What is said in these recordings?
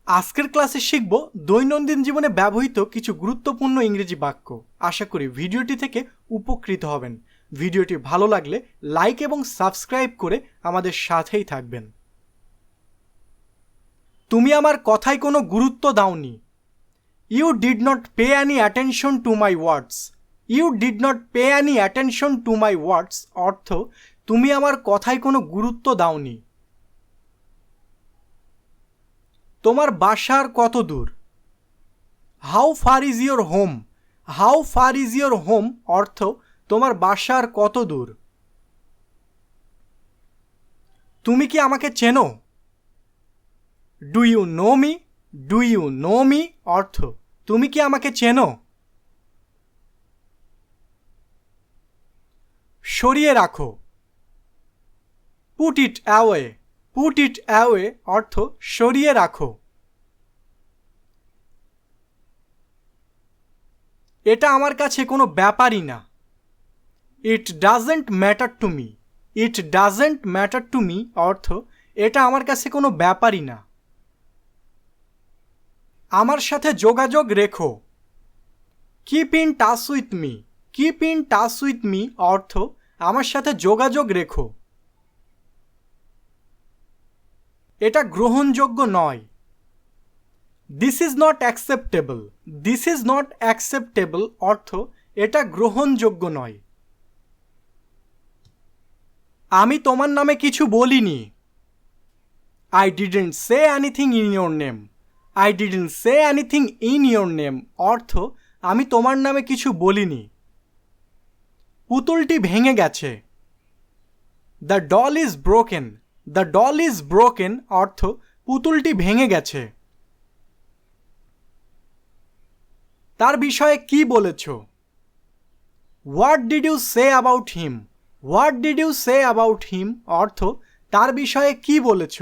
আজকের ক্লাসে শিখব দৈনন্দিন জীবনে ব্যবহৃত কিছু গুরুত্বপূর্ণ ইংরেজি বাক্য। আশা করি ভিডিওটি থেকে উপকৃত হবেন। ভিডিওটি ভালো লাগলে লাইক এবং সাবস্ক্রাইব করে আমাদের সাথেই থাকবেন। তুমি আমার কথায় কোনো গুরুত্ব দাওনি। You did not pay any attention to my words. You did not pay any attention to my words অর্থ তুমি আমার কথায় কোনো গুরুত্ব দাওনি। তোমার বাসার কত দূর? How far is your home? How far is your home অর্থ তোমার বাসার কত দূর। তুমি কি আমাকে চেনো? Do you know me? Do you know me অর্থ তুমি কি আমাকে চেনো? সরিয়ে রাখো। Put it away. Put it away অর্থ সরিয়ে রাখো। এটা আমার কাছে কোনো ব্যাপারই না। It doesn't matter to me. It doesn't matter to me অর্থ এটা আমার কাছে কোনো ব্যাপারই না। আমার সাথে যোগাযোগ রেখো। Keep in touch with me. Keep in touch with me অর্থ আমার সাথে যোগাযোগ রেখো। এটা গ্রহণযোগ্য নয়। This is not acceptable. This is not acceptable অর্থ এটা গ্রহণযোগ্য নয়। আমি তোমার নামে কিছু বলিনি। I didn't say anything in your name. I didn't say anything in your name অর্থ আমি তোমার নামে কিছু বলিনি। পুতুলটি ভেঙে গেছে। The doll is broken. The doll is broken অর্থ পুতুলটি ভেঙে গেছে। তার বিষয়ে কি বলেছ? What did you say about him? What did you say about him অর্থ তার বিষয়ে কি বলেছ?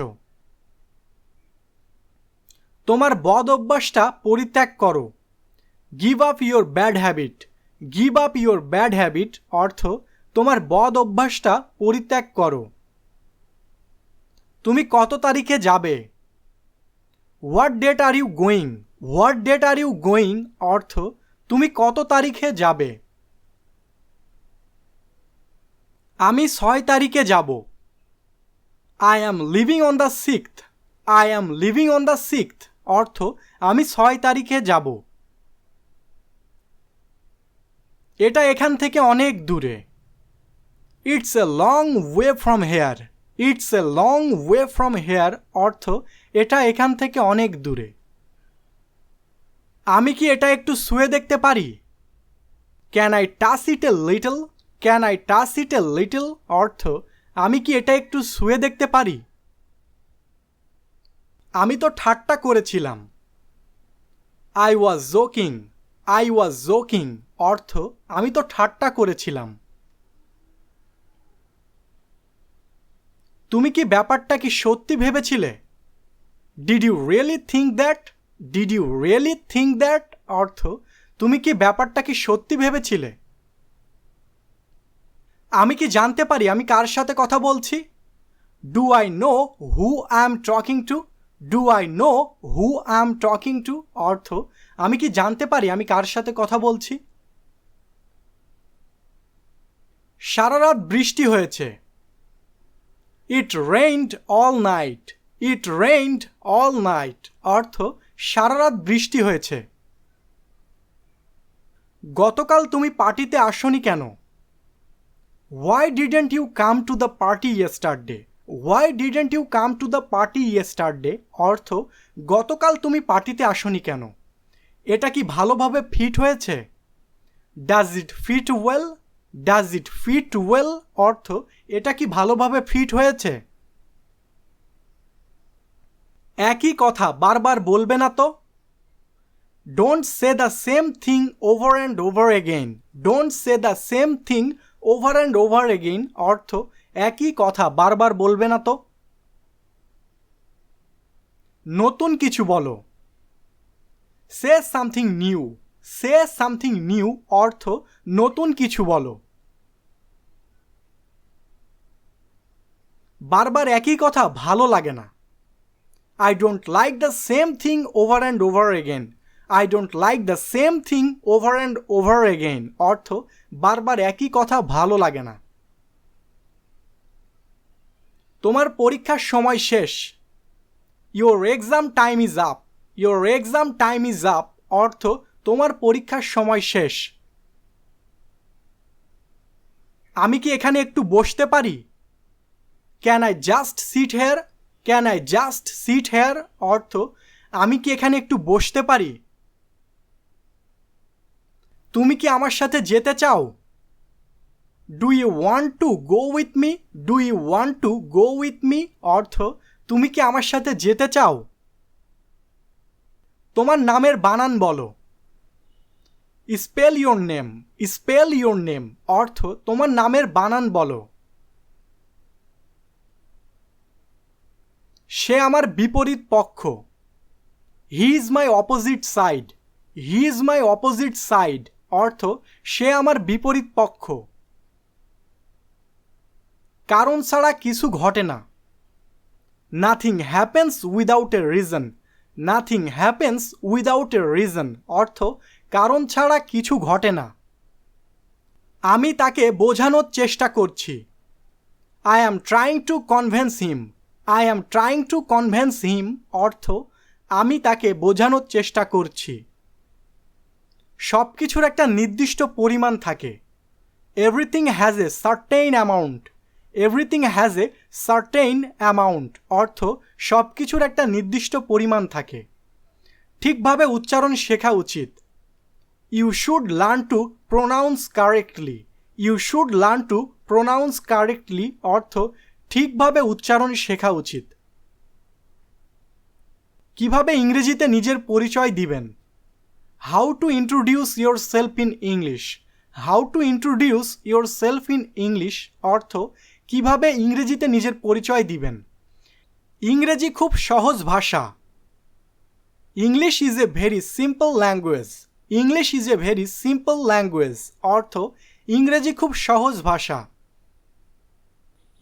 তোমার বদ অভ্যাসটা পরিত্যাগ করো। Give up your bad habit. Give up your bad habit অর্থ তোমার বদ অভ্যাসটা পরিত্যাগ করো। তুমি কত তারিখে যাবে? What date are you going? What date are you going অর্থ তুমি কত তারিখে যাবে। আমি 6 তারিখে যাব। I am leaving on the 6th। I am leaving on the 6th অর্থ আমি 6 তারিখে যাব। এটা এখান থেকে অনেক দূরে। It's a long way from here. It's a long way from here অর্থ এটা এখান থেকে অনেক দূরে। আমি কি এটা একটু ছুঁয়ে দেখতে পারি? Can I touch it a little? Can I touch it a little অর্থ আমি কি এটা একটু ছুঁয়ে দেখতে পারি? আমি তো ঠাট্টা করেছিলাম। I was joking. I was joking অর্থ আমি তো ঠাট্টা করেছিলাম। তুমি কি ব্যাপারটা কি সত্যি ভেবেছিলে? Did you really think that? Did you really think that অর্থ তুমি কি ব্যাপারটা কি সত্যি ভেবেছিলে? আমি কি জানতে পারি আমি কার সাথে কথা বলছি? Do I know who I am talking to? Do I know who I am talking to অর্থ আমি কি জানতে পারি আমি কার সাথে কথা বলছি? সারা রাত বৃষ্টি হয়েছে। It rained all night. It rained all night অর্থ সারা রাত বৃষ্টি হয়েছে। গতকাল তুমি পার্টিতে আসোনি কেন? Why didn't you come to the party yesterday? Why didn't you come to the party yesterday অর্থ গতকাল তুমি পার্টিতে আসোনি কেন? এটা কি ভালোভাবে ফিট হয়েছে? Does it fit well? Does it fit well অর্থ এটা কি ভালোভাবে ফিট হয়েছে? একই কথা বারবার বলবে না তো। Don't say the same thing over and over again. Don't say the same thing over and over again অর্থ একই কথা বারবার বলবে না তো। নতুন কিছু বলো। Say something new. Say something new অর্থ নতুন কিছু বলো। বারবার একই কথা ভালো লাগে না। I don't like the same thing over and over again. I don't like the same thing over and over again. অর্থ বারবার একই কথা ভালো লাগে না। তোমার পরীক্ষার সময় শেষ। Your exam time is up. Your exam time is up. অর্থ তোমার পরীক্ষার সময় শেষ। আমি কি এখানে একটু বসতে পারি? Can I just sit here? Can I just sit here? অর্থ আমি কি এখানে একটু বসতে পারি? তুমি কি আমার সাথে যেতে চাও? Do you want to go with me? Do you want to go with me? অর্থ তুমি কি আমার সাথে যেতে চাও? তোমার নামের বানান বলো। Spell your name. Spell your name. অর্থ তোমার নামের বানান বলো। সে আমার বিপরীত পক্ষ। He is my opposite side. He is my opposite side. অর্থ সে আমার বিপরীত পক্ষ। কারণ ছাড়া কিছু ঘটে না। Nothing happens without a reason. Nothing happens without a reason. অর্থ কারণ ছাড়া কিছু ঘটে না। আমি তাকে বোঝানোর চেষ্টা করছি। I am trying to convince him. I am trying to convince him. অর্থ আমি তাকে বোঝানোর চেষ্টা করছি। সব কিছুর একটা নির্দিষ্ট পরিমাণ থাকে। Everything has a certain amount. Everything has a certain amount. অর্থ সব কিছুর একটা নির্দিষ্ট পরিমাণ থাকে। ঠিকভাবে উচ্চারণ শেখা উচিত। You should learn to pronounce correctly. You should learn to pronounce correctly. অর্থ ঠিকভাবে উচ্চারণ শেখা উচিত। কিভাবে ইংরেজিতে নিজের পরিচয় দিবেন? How to introduce yourself in English. How to introduce yourself in English. অর্থ কিভাবে ইংরেজিতে নিজের পরিচয় দিবেন? ইংরেজি খুব সহজ ভাষা। English is a very simple language. English is a very simple language. অর্থ ইংরেজি খুব সহজ ভাষা।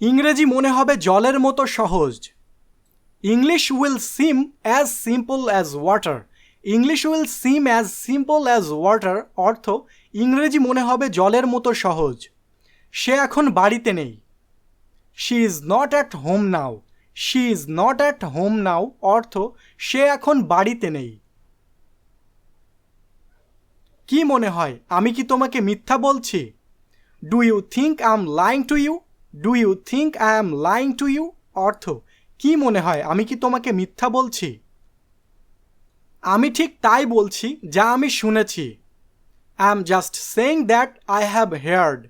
ইংরেজি মনে হবে জলের মতো সহজ। English will seem as simple as water. English will seem as simple as water. অর্থ ইংরেজি মনে হবে জলের মতো সহজ। সে এখন বাড়িতে নেই। She is not at home now. She is not at home now. অর্থ সে এখন বাড়িতে নেই। কি মনে হয় আমি কি তোমাকে মিথ্যা বলছি? Do you think I am lying to you? Do you think I am lying to you? অর্থ কি মনে হয় আমি কি তোমাকে মিথ্যা বলছি? আমি ঠিক তাই বলছি যা আমি শুনেছি। I am just saying that I have heard.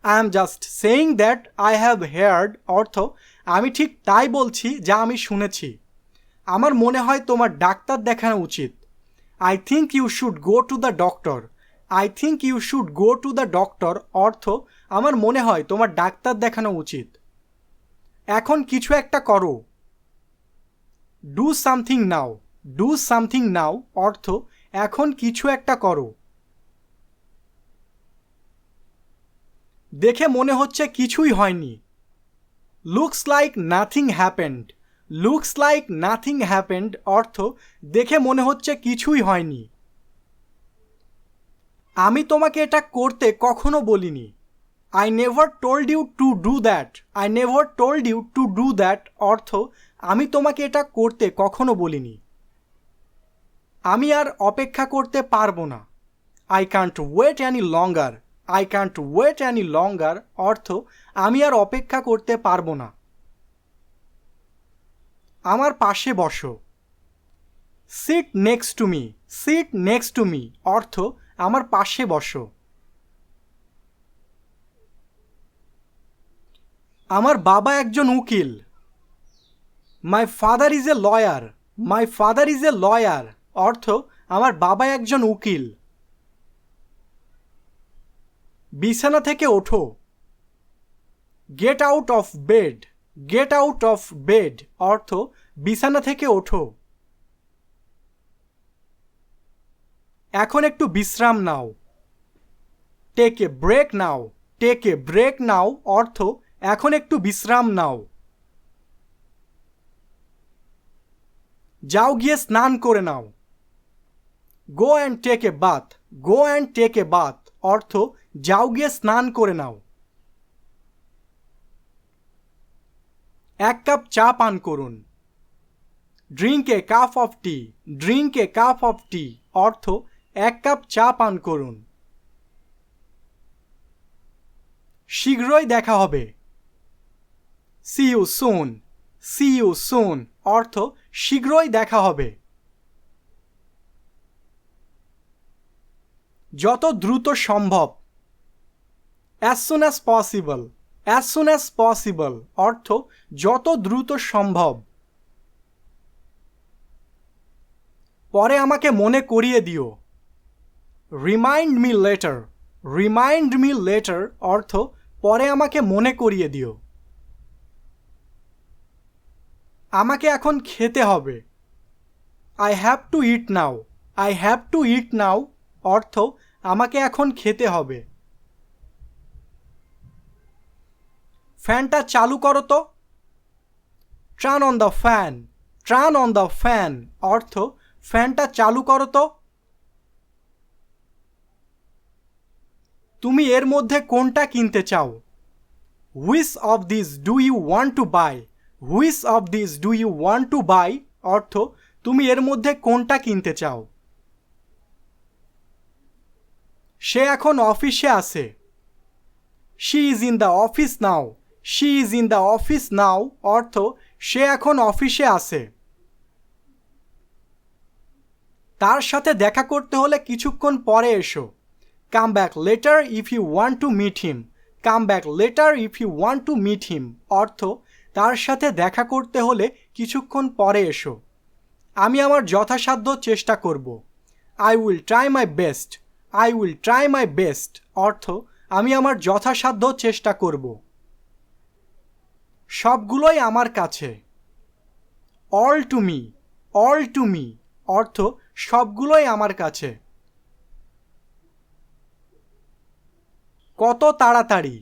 I am just saying that I have heard. অর্থ আমি ঠিক তাই বলছি যা আমি শুনেছি। আমার মনে হয় তোমার ডাক্তার দেখানো উচিত। I think you should go to the doctor. I think you should go to the doctor. অর্থ আমার মনে হয় তোমার ডাক্তার দেখানো উচিত। এখন কিছু একটা করো। Do something now. Do something now. অর্থ এখন কিছু একটা করো। দেখে মনে হচ্ছে কিছুই হয়নি। Looks like nothing happened. Looks like nothing happened. অর্থ দেখে মনে হচ্ছে কিছুই হয়নি। আমি তোমাকে এটা করতে কখনো বলিনি। I never told you to do that. I never told you to do that. অর্থ আমি তোমাকে এটা করতে কখনো বলিনি। আমি আর অপেক্ষা করতে পারবো না। I can't wait any longer. I can't wait any longer. অর্থ আমি আর অপেক্ষা করতে পারবো না। আমার পাশে বসো। Sit next to me. Sit next to me. অর্থ আমার পাশে বসো। আমার বাবা একজন উকিল। My father is a lawyer. My father is a lawyer. অর্থ আমার বাবা একজন উকিল। বিছানা থেকে ওঠো। Get out of bed. Get out of bed. অর্থ বিছানা থেকে ওঠো। এখন একটু বিশ্রাম নাও। Take a break now. Take a break now. অর্থ এখন একটু বিশ্রাম নাও। যাও গিয়ে স্নান করে নাও। Go and take a bath, go and take a bath অর্থ যাও গিয়ে স্নান করে নাও। এক কাপ চা পান করুন। Drink a cup of tea, drink a cup of tea অর্থ এক কাপ চা পান করুন। শীঘ্রই দেখা হবে। See you soon, see you soon অর্থ শীঘ্রই দেখা হবে। যত দ্রুত সম্ভব। As soon as possible, as soon as possible অর্থ যত দ্রুত সম্ভব। পরে আমাকে মনে করিয়ে দিও। Remind me later, remind me later অর্থ পরে আমাকে মনে করিয়ে দিও। আমাকে এখন খেতে হবে। I have to eat now, I have to eat now অর্থ আমাকে এখন খেতে হবে। ফ্যানটা চালু করো তো। Turn on the fan, turn on the fan অর্থ ফ্যানটা চালু করো তো। তুমি এর মধ্যে কোনটা কিনতে চাও? Which of this do you want to buy, which of this do you want to buy অর্থ তুমি এর মধ্যে কোনটা কিনতে চাও। সে এখন অফিসে আছে। She is in the office now, she is in the office নাও অর্থ সে এখন অফিসে আছে। তার সাথে দেখা করতে হলে কিছুক্ষণ পরে এসো। Come back later if you want to meet him, come back later if you want to meet him অর্থ তার সাথে দেখা করতে হলে কিছুক্ষণ পরে এসো। আমি আমার যথাসাধ্য চেষ্টা করব। I will try my best, I will try my best অর্থ আমি আমার যথাসাধ্য চেষ্টা করব। সবগুলোই আমার কাছে। All to me, all two me অর্থ সবগুলোই আমার কাছে। কত তাড়াতাড়ি।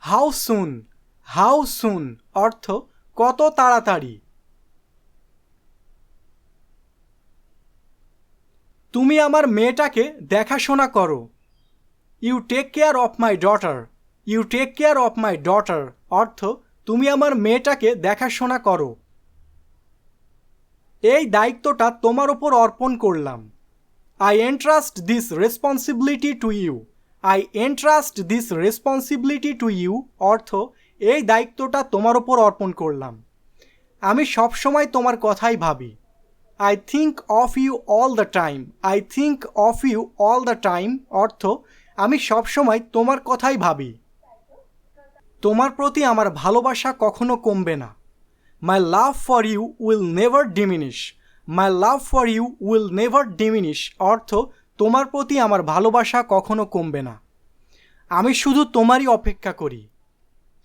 হাউ সুন, হাউ সুন অর্থ কত তাড়াতাড়ি। তুমি আমার মেয়েটাকে দেখাশোনা করো। You take care of my daughter, you take care of my daughter অর্থ তুমি আমার মেয়েটাকে দেখাশোনা করো। এই দায়িত্বটা তোমার ওপর অর্পণ করলাম। I entrust this responsibility to you, I entrust this responsibility to you অর্থ এই দায়িত্বটা তোমার ওপর অর্পণ করলাম। আমি সবসময় তোমার কথাই ভাবি। I think of you all the time, I think of you all the time অর্থ আমি সবসময় তোমার কথাই ভাবি। তোমার প্রতি আমার ভালোবাসা কখনো কমবে না। My love for you will never diminish, my love for you will never diminish অর্থ তোমার প্রতি আমার ভালোবাসা কখনো কমবে না। আমি শুধু তোমারই অপেক্ষা করি।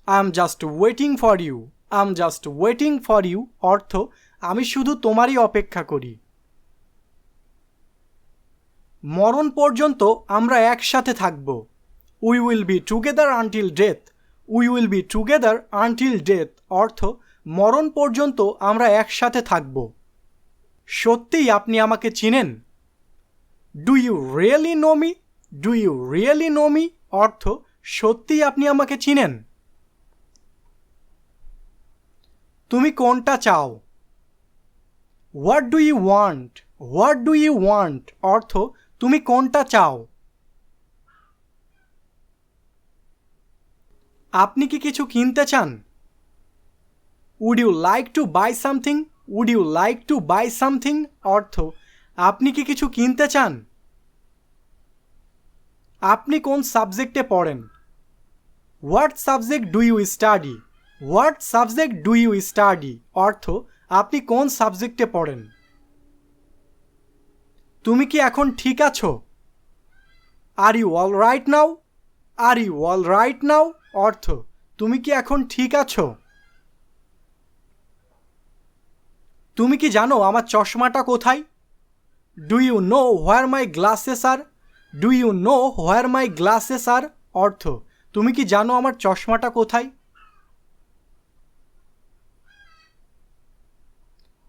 I am just waiting for you, I am just waiting for you অর্থ আমি শুধু তোমারই অপেক্ষা করি। মরণ পর্যন্ত আমরা একসাথে থাকব। We will be together until death, we will be together until death অর্থ মরণ পর্যন্ত আমরা একসাথে থাকব। সত্যিই আপনি আমাকে চিনেন? Do you really know me, do you really know me অর্থ সত্যিই আপনি আমাকে চিনেন। তুমি কোনটা চাও? What do you want, what do you want অর্থ তুমি কোনটা চাও। আপনি কি কিছু কিনতে চান? Would you like to buy something, would you like to buy something অর্থ আপনি কি কিছু কিনতে চান। আপনি কোন সাবজেক্টে পড়েন? What subject do you study, what subject do you study অর্থ আপনি কোন সাবজেক্টে পড়েন। তুমি কি এখন ঠিক আছো? Are you all right now, are you all right now অর্থ তুমি কি এখন ঠিক আছো। তুমি কি জানো আমার চশমাটা কোথায়? Do you know where my glasses are, do you know where my glasses are অর্থ তুমি কি জানো আমার চশমাটা কোথায়।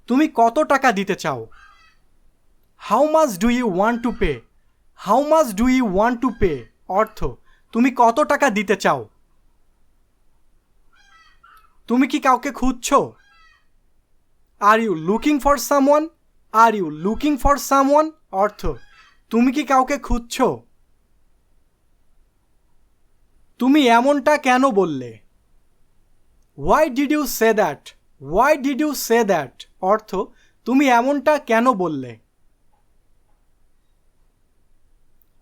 তুমি কত টাকা দিতে চাও? How much do you want to pay? How much do you want to pay অর্থ তুমি কত টাকা দিতে চাও? তুমি কি কাউকে খুঁজছো? Are you looking for someone? Are you looking for someone অর্থ তুমি কি কাউকে খুঁজছো? তুমি এমনটা কেন বললে? Why did you say that? Why did you say that অর্থ তুমি এমনটা কেন বললে?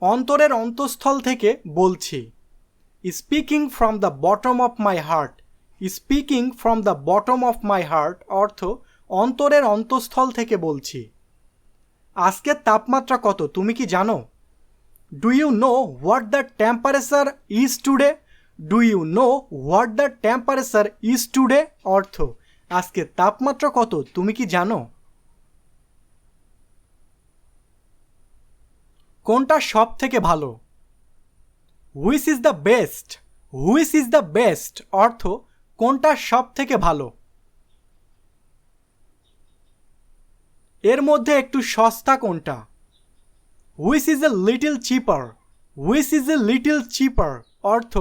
অন্তরের অন্তঃস্থল থেকে বলছি। Speaking from the bottom of my heart. Speaking from the bottom of my heart অর্থ অন্তরের অন্তঃস্থল থেকে বলছি। আজকের তাপমাত্রা কত তুমি কি জানো? Do you know what the temperature is today? Do you know what the temperature is today অর্থ আজকের তাপমাত্রা কত তুমি কি জানো? কোনটা সব থেকে ভালো? Which is the best? Which is the best অর্থ কোনটা সব থেকে ভালো? এর মধ্যে একটু সস্তা কোনটা? Which is a little cheaper? Which is a little cheaper অর্থ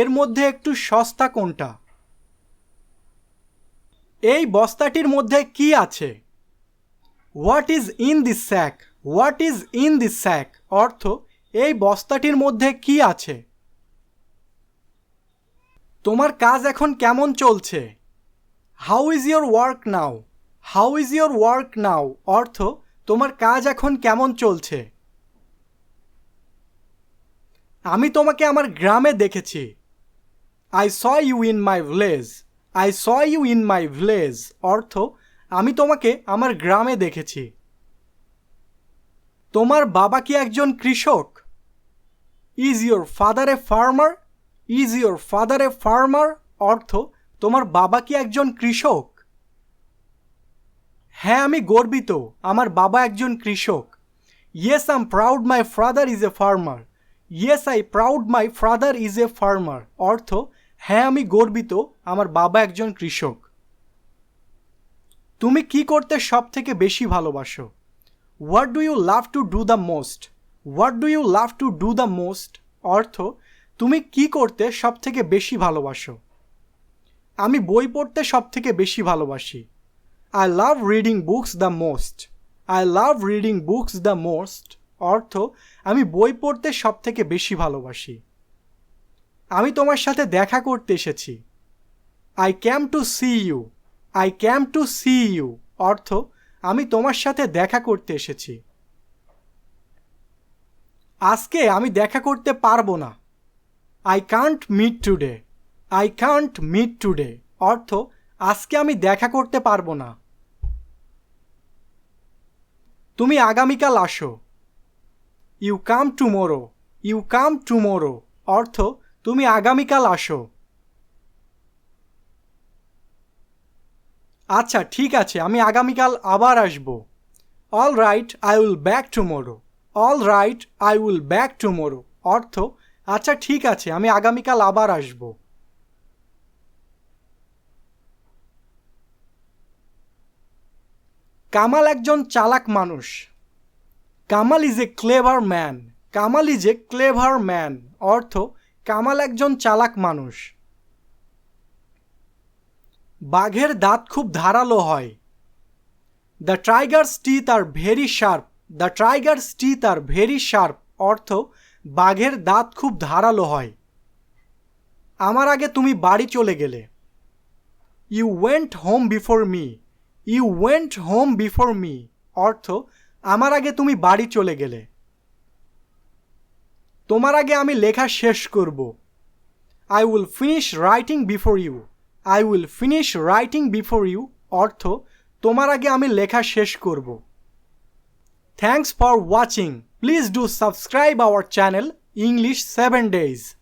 এর মধ্যে একটু সস্তা কোনটা? এই বস্তাটির মধ্যে কি আছে? What is in this sack? What is in this sack অর্থ এই বস্তাটির মধ্যে কি আছে? তোমার কাজ এখন কেমন চলছে? How is your work now? How is your work নাও অর্থ তোমার কাজ এখন কেমন চলছে? আমি তোমাকে আমার গ্রামে দেখেছি। I saw you in my village. I saw you in my village অর্থ আমি তোমাকে আমার গ্রামে দেখেছি। তোমার বাবা কি একজন কৃষক? Is your father a farmer? Is your father a farmer অর্থ তোমার বাবা কি একজন কৃষক? হ্যাঁ আমি গর্বিত আমার বাবা একজন কৃষক। Yes I am proud my father is a farmer. Yes I proud my father is a farmer অর্থ হ্যাঁ আমি গর্বিত আমার বাবা একজন কৃষক। তুমি কি করতে সব থেকে বেশি ভালোবাসো? What do you love to do the most? What do you love to do the most অর্থ তুমি কি করতে সব থেকে বেশি ভালোবাসো? আমি বই পড়তে সব থেকে বেশি ভালোবাসি। I love reading books the most. I love reading books the most অর্থ আমি বই পড়তে সব থেকে বেশি ভালোবাসি। আমি তোমার সাথে দেখা করতে এসেছি। I came to see you. I came to see you অর্থ আমি তোমার সাথে দেখা করতে এসেছি। আজকে আমি দেখা করতে পারবো না। I can't meet today. I can't meet today অর্থ আজকে আমি দেখা করতে পারবো না। তুমি আগামীকাল আসো। You come tomorrow. You come tomorrow অর্থ তুমি আগামীকাল আসো। আচ্ছা ঠিক আছে আমি আগামীকাল আবার আসবো। All right I will back tomorrow. All right I will back tomorrow অর্থ আচ্ছা ঠিক আছে আমি আগামীকাল আবার আসবো। কামাল একজন চালাক মানুষ। Kamal is a clever man. Kamal is a clever man অর্থ কামাল একজন চালাক মানুষ। বাঘের দাঁত খুব ধারালো হয়। The tigers teeth are very sharp. The tigers teeth are very sharp অর্থ বাঘের দাঁত খুব ধারালো হয়। আমার আগে তুমি বাড়ি চলে গেলে। You went home before me. You went home before me অর্থ আমার আগে তুমি বাড়ি চলে গেলে। তোমার আগে আমি লেখা শেষ করব। I will finish writing before you. I will finish writing before you অর্থ তোমার আগে আমি লেখা শেষ করব। Thanks for watching. Please do subscribe our channel English 7 days.